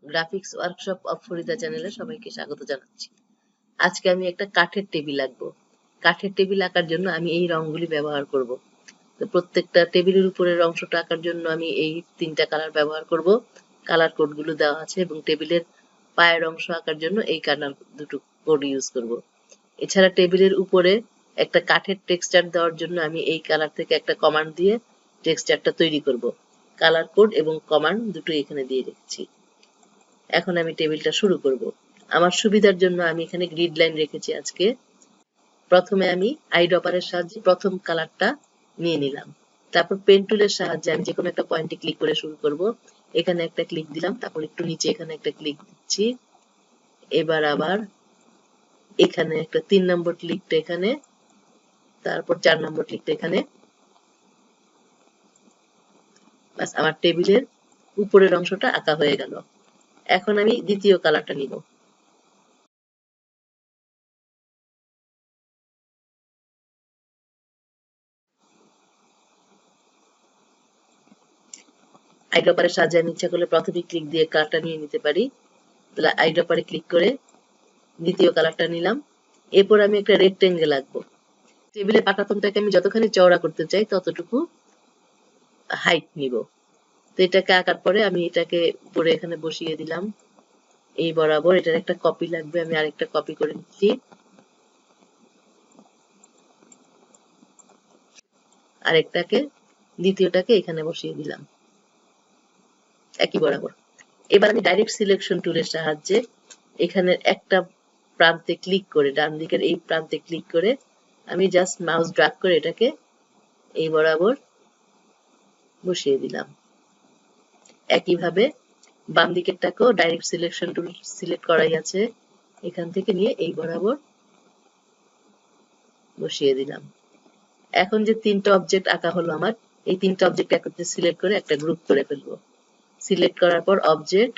Graphics workshop of Farida চ্যানেলে সবাইকে স্বাগত জানাচ্ছি। আজকে আমি একটা কাঠের টেবিল আঁকবো। কাঠের টেবিল আঁকার জন্য আমি এই রংগুলি ব্যবহার করব। তো প্রত্যেকটা টেবিলের উপরের অংশটা আঁকার জন্য আমি এই 3টা কালার ব্যবহার করব। কালার কোডগুলো দেওয়া আছে এবং টেবিলের পায়ের অংশ আঁকার জন্য এই কালার দুটো কোড ইউজ করব। এছাড়া টেবিলের উপরে একটা কাঠের টেক্সচার দেওয়ার জন্য আমি এই কালার থেকে একটা কমান্ড দিয়ে টেক্সচারটা তৈরি করব। কালার কোড এবং কমান্ড দুটো এখানে দিয়ে রেখেছি। এখন আমি টেবিলটা শুরু করব। আমার সুবিধার জন্য আমি এখানে গ্রিড লাইন রেখেছি আজকে। প্রথমে আমি আইড্রপারের সাহায্যে প্রথম কালারটা নিয়ে নিলাম। তারপর পেন টুলের সাহায্যে আমি যেকোনো একটা পয়েন্টে ক্লিক করে শুরু করব। এখানে একটা ক্লিক দিলাম, তারপর একটু নিচে এখানে একটা ক্লিক দিচ্ছি। এবার আবার এখানে একটা 3 নম্বর ক্লিকটা এখানে, তারপর 4 নম্বর ক্লিকটা এখানে। বাস, আমার টেবিলের উপরের অংশটা আঁকা হয়ে গেল। এখন আমি দ্বিতীয় কালারটা নিব। আইড্রপারের সাহায্যে আমি ইচ্ছা করলে প্রথমে ক্লিক দিয়ে কালারটা নিয়ে নিতে পারি। তাহলে আইড্রপারে ক্লিক করে দ্বিতীয় কালারটা নিলাম। এরপর আমি একটা রেক্টেঙ্গেল আঁকবো। টেবিলের পাটাতনটাকে আমি যতখানি চওড়া করতে চাই ততটুকু হাইট নিব। তো এটাকে আঁকার পরে আমি এটাকে উপরে এখানে বসিয়ে দিলাম এই বরাবর। এটার একটা কপি লাগবে, আমি আরেকটা কপি করে নিচ্ছি। আরেকটাকে, দ্বিতীয়টাকে এখানে বসিয়ে দিলাম একই বরাবর। এবার আমি ডাইরেক্ট সিলেকশন টুলের সাহায্যে এখানের একটা প্রান্তে ক্লিক করে, ডান দিকের এই প্রান্তে ক্লিক করে আমি জাস্ট মাউস ড্র্যাগ করে এটাকে এই বরাবর বসিয়ে দিলাম। একইভাবে বাম দিকেরটাকেও ডাইরেক্ট সিলেকশন টুল সিলেক্ট করাই আছে, এখান থেকে নিয়ে এই বরাবর বসিয়ে দিলাম। এখন যে 3টা অবজেক্ট আঁকা হলো আমার, এই 3টা অবজেক্ট একত্রে সিলেক্ট করে একটা গ্রুপ করে ফেলবো। সিলেক্ট করার পর অবজেক্ট,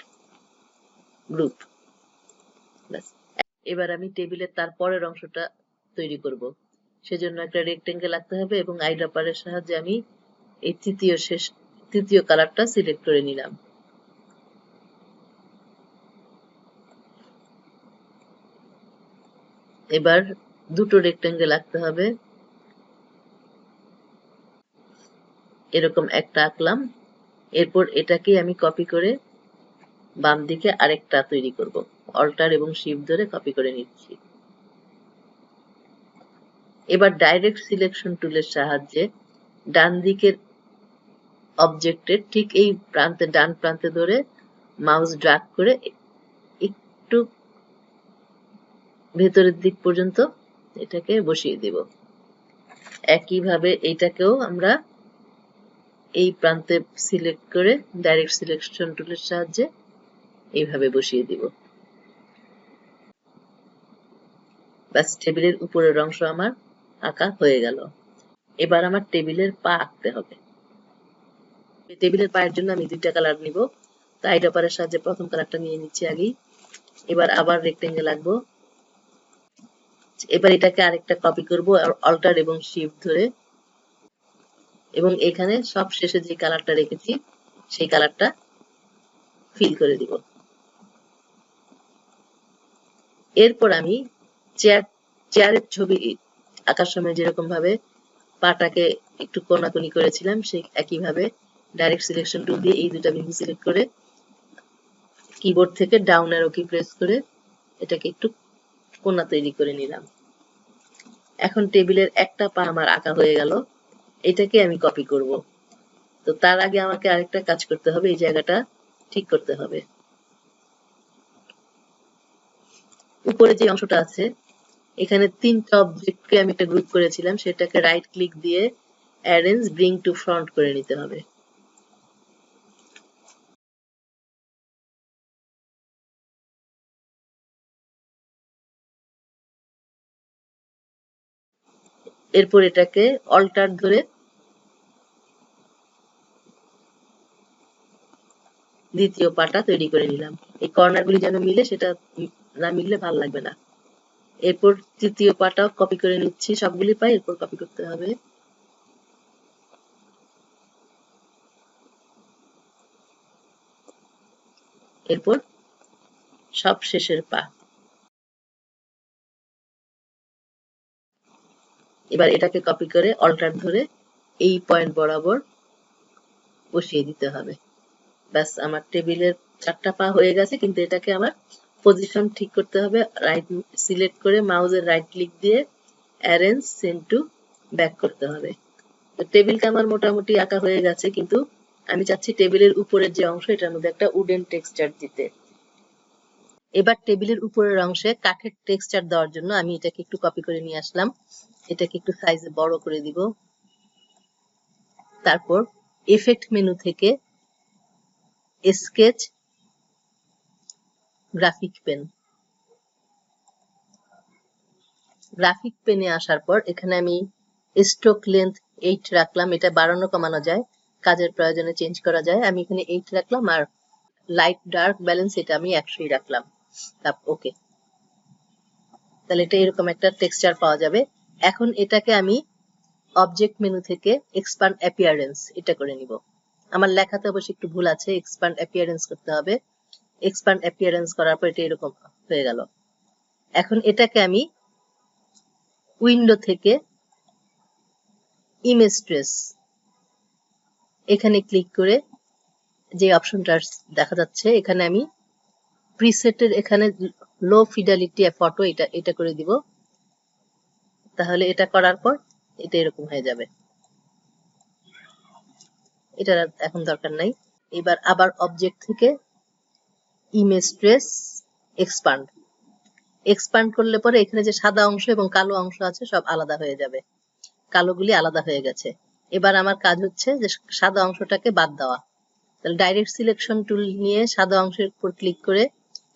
গ্রুপ। এবার আমি টেবিলের তার পরের অংশটা তৈরি করব। সেজন্য একটা রেক্টেঙ্গেল আঁকতে হবে এবং আইড্রপারের সাহায্যে আমি এই তৃতীয় কালারটা সিলেক্ট করে নিলাম। এবার দুটো রেক্টেঙ্গেল আঁকতে হবে। এরকম একটা আঁকলাম। এরপর এটাকে আমি কপি করে বাম দিকে আরেকটা তৈরি করব। অল্টার এবং শিফট ধরে কপি করে নিচ্ছি। এবার ডাইরেক্ট সিলেকশন টুলের সাহায্যে ডান দিকের অবজেক্টের ঠিক এই প্রান্তে, ডান প্রান্তে ধরে মাউস ড্র্যাগ করে একটু ভেতরের দিক পর্যন্ত এটাকে বসিয়ে দেব। একইভাবে এইটাকেও আমরা এই প্রান্তে সিলেক্ট করে ডাইরেক্ট সিলেকশন টুলের সাহায্যে এইভাবে বসিয়ে দিব। ব্যাস, টেবিলের উপরের অংশ আমার আঁকা হয়ে গেল। এবার আমার টেবিলের পা আঁকতে হবে। টেবিলের পায়ের জন্য আমি 2টা কালার নিব। তাই আইড্রপারের সাহায্যে প্রথম কালারটা নিয়ে নিচ্ছি আগেই। এবার আবার রেক্টেঙ্গেল আঁকবো। এবার এটাকে আরেকটা কপি করব অল্টার এবং শিফট ধরে, এবং এখানে সব শেষে যে কালারটা রেখেছি সেই কালারটা ফিল করে দিব। এরপর আমি চেয়ারের ছবি আঁকার সময় যেরকম ভাবে পাটাকে একটু কোনাকুনি করেছিলাম, সেই একইভাবে ডাইরেক্ট সিলেকশন টুল দিয়ে এই দুটা বিন্দু সিলেক্ট করে কিবোর্ড থেকে ডাউন অ্যারো কি প্রেস করে এটাকে একটু কোনা তৈরি করে নিলাম। এখন টেবিলের একটা পা আমার আঁকা হয়ে গেল। এটাকে আমি কপি করব। তো তার আগে আমাকে আরেকটা কাজ করতে হবে, এই জায়গাটা ঠিক করতে হবে। উপরে যে অংশটা আছে এখানে 3টা অবজেক্টকে আমি একটা গ্রুপ করেছিলাম, সেটাকে রাইট ক্লিক দিয়ে অ্যারেঞ্জ ব্রিং টু ফ্রন্ট করে নিতে হবে। এরপর এটাকে অল্টার ধরে দ্বিতীয় পাটা তৈরি করে নিলাম। এই কর্নারগুলি যেন মিলে, সেটা না মিললে ভালো লাগবে না। এরপর তৃতীয় পাটাও কপি করে নিচ্ছি, সবগুলি পাই এরপর কপি করতে হবে। এরপর সব শেষের পা। এবার এটাকে কপি করে অল্টার ধরে এই পয়েন্ট বরাবর বসিয়ে দিতে হবে। ব্যাস আমার টেবিলের 4টা পা হয়ে গেছে, কিন্তু এটাকে আমার পজিশন ঠিক করতে হবে। রাইট সিলেক্ট করে মাউসের রাইট ক্লিক দিয়ে অ্যারেঞ্জ সেন্ড টু ব্যাক করতে হবে। তো টেবিলটা আমার মোটামুটি আঁকা হয়ে গেছে, কিন্তু আমি চাচ্ছি টেবিলের উপরের যে অংশ এটার মধ্যে একটা উডেন টেক্সচার দিতে। এবার টেবিলের উপরের অংশে কাঠের টেক্সচার দেওয়ার জন্য আমি এটাকে একটু কপি করে নিয়ে আসলাম। এটাকে একটু সাইজে বড় করে দিব। তারপর এফেক্ট মেনু থেকে স্কেচ গ্রাফিক পেন, গ্রাফিক পেনে আসার পর এখানে আমি স্ট্রোক লেন্থ 8 রাখলাম। এটা বাড়ানো কমানো যায়, কাজের প্রয়োজনে চেঞ্জ করা যায়। আমি এখানে 8 রাখলাম, আর লাইট ডার্ক ব্যালেন্স এটা আমি 100 রাখলাম। ওকে, তাহলে এটা এরকম একটা টেক্সচার পাওয়া যাবে। এখন এটাকে আমি অবজেক্ট মেনু থেকে এক্সপ্যান্ড অ্যাপিয়ারেন্স এটা করে নিব। আমার লেখাতে অবশ্য একটু ভুল আছে, এক্সপ্যান্ড অ্যাপিয়ারেন্স করতে হবে। এক্সপ্যান্ড অ্যাপিয়ারেন্স করার পর এটা এরকম হয়ে গেল। এখন এটাকে আমি উইন্ডো থেকে ইমেজ ট্রেস এখানে ক্লিক করে যে অপশনটা দেখা যাচ্ছে এখানে আমি প্রিসেটের এখানে লো ফিডেলিটি ফটো এটা করে দিব। তাহলে এটা করার পর এটা এরকম হয়ে যাবে। এটা এখন দরকার নাই। এবার আবার অবজেক্ট থেকে ইমেজ ট্রেস এক্সপান্ড, এক্সপান্ড করলে পরে এখানে যে সাদা অংশ এবং কালো অংশ আছে সব আলাদা হয়ে যাবে। কালোগুলি আলাদা হয়ে গেছে। এবার আমার কাজ হচ্ছে যে সাদা অংশটাকে বাদ দেওয়া। তাহলে ডাইরেক্ট সিলেকশন টুল নিয়ে সাদা অংশের উপর ক্লিক করে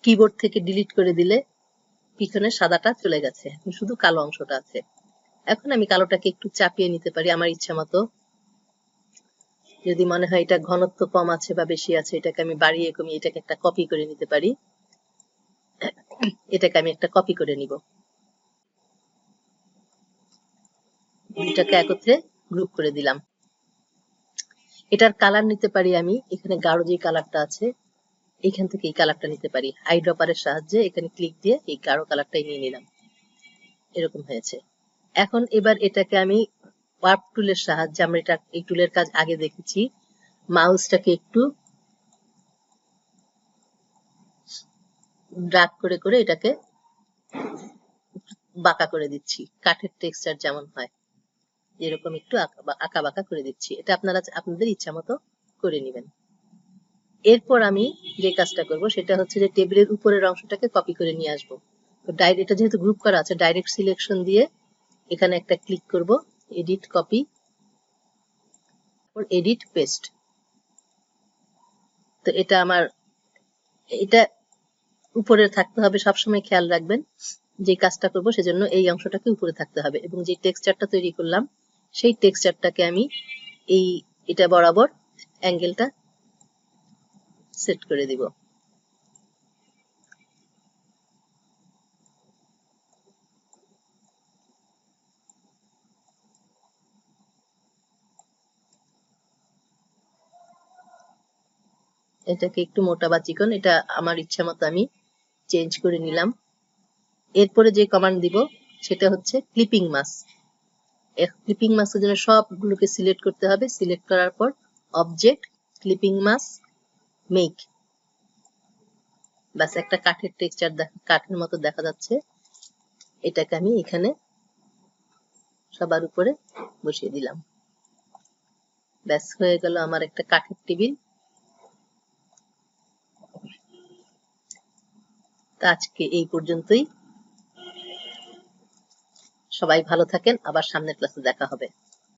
কিবোর্ড থেকে ডিলিট করে দিলে পিছনে সাদাটা চলে গেছে, শুধু কালো অংশটা আছে। এখন আমি কালোটাকে একটু চাপিয়ে নিতে পারি আমার ইচ্ছা মতো। যদি মনে হয় এটা ঘনত্ব কম আছে বা বেশি আছে, এটাকে আমি বাড়িয়ে কমিয়ে এটাকে একটা কপি করে নিতে পারি। এটাকে আমি একটা কপি করে নিব। দুইটাকে একত্রে গ্রুপ করে দিলাম। এটার কালার নিতে পারি আমি, এখানে গাঢ় যে কালারটা আছে এখান থেকে এই কালারটা নিতে পারি। আইড্রপারের সাহায্যে এখানে ক্লিক দিয়ে এই গাঢ় কালারটাই নিয়ে নিলাম। এরকম হয়েছে। এখন এবার এটাকে আমি ওয়ার্প টুলের সাহায্যে, আমরা এটা এই টুলের কাজ আগে দেখেছি, মাউসটাকে একটু ড্রাগ করে করে এটাকে বাঁকা করে দিচ্ছি, কাঠের টেক্সচার যেমন হয় এরকম একটু আঁকা বাঁকা করে দিচ্ছি। এটা আপনারা আপনাদের ইচ্ছা মতো করে নেবেন। এরপর আমি যে কাজটা করব সেটা হচ্ছে যে টেবিলের উপরের অংশটাকে কপি করে নিয়ে আসবো। তো এটা যেহেতু গ্রুপ করা আছে, ডাইরেক্ট সিলেকশন দিয়ে এখানে একটা ক্লিক করব, এডিট কপি, এডিট পেস্ট। তো এটা আমার এটা উপরে থাকতে হবে, সবসময় খেয়াল রাখবেন যে কাজটা করব সেজন্য এই অংশটাকে উপরে থাকতে হবে। এবং যে টেক্সচারটা তৈরি করলাম সেই টেক্সচারটাকে আমি এটা বরাবর অ্যাঙ্গেলটা সেট করে দিব। এটাকে একটু মোটা বা চিকন এটা আমার ইচ্ছা মতো আমি চেঞ্জ করে নিলাম। এরপরে যে কমান্ড দিব সেটা হচ্ছে ক্লিপিং মাস্ক। ক্লিপিং মাস্কের জন্য সবগুলোকে সিলেক্ট করতে হবে। সিলেক্ট করার পর অবজেক্ট ক্লিপিং মাস্ক মেক, বাস একটা কাঠের টেক্সচার কাঠের মতো দেখা যাচ্ছে। এটাকে আমি এখানে সবার উপরে বসিয়ে দিলাম। ব্যাস হয়ে গেল আমার একটা কাঠের টেবিল। আজকে এই পর্যন্তই। সবাই ভালো থাকেন, আবার সামনের ক্লাসে দেখা হবে।